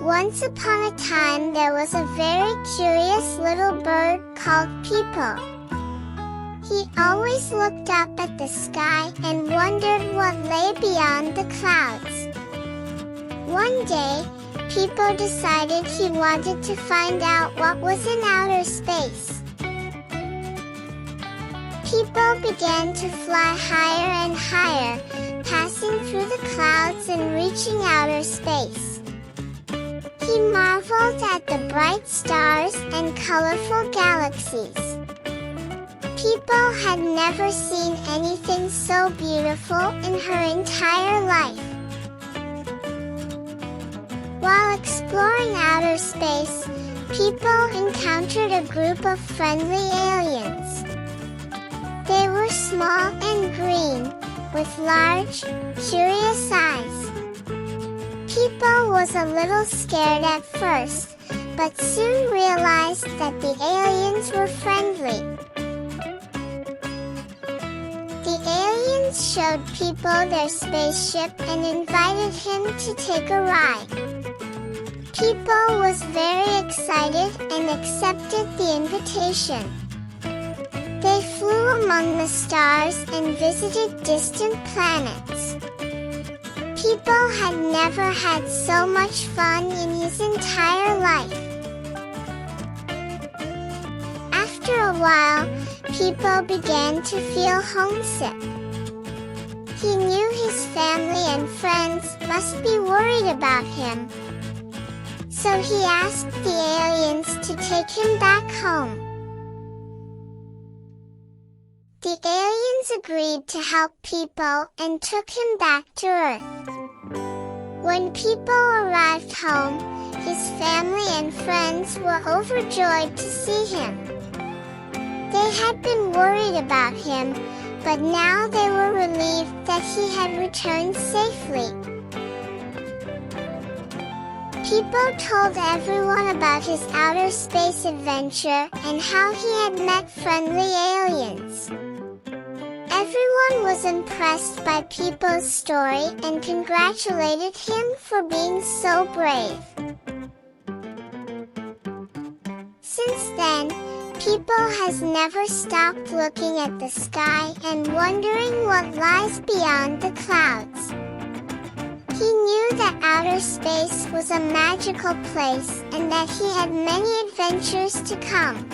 Once upon a time there was a very curious little bird called Peepo. He always looked up at the sky and wondered what lay beyond the clouds. One day, Peepo decided he wanted to find out what was in outer space. Peepo began to fly higher and higher, passing through the clouds and reaching outer space. He marveled at the bright stars and colorful galaxies. Peepo had never seen anything so beautiful in her entire life. While exploring outer space, Peepo encountered a group of friendly aliens. They were small and green, with large, curious eyes. Peepo was a little scared at first, but soon realized that the aliens were friendly. The aliens showed Peepo their spaceship and invited him to take a ride. Peepo was very excited and accepted the invitation. They flew among the stars and visited distant planets. Peepo had never had so much fun in his entire life. After a while, Peepo began to feel homesick. He knew his family and friends must be worried about him. So he asked the aliens to take him back home. The aliens agreed to help Peepo and took him back to Earth. When Peepo arrived home, his family and friends were overjoyed to see him. They had been worried about him, but now they were relieved that he had returned safely. Peepo told everyone about his outer space adventure and how he had met friendly aliens. Everyone was impressed by Peepo's story and congratulated him for being so brave. Since then, Peepo has never stopped looking at the sky and wondering what lies beyond the clouds. He knew that outer space was a magical place and that he had many adventures to come.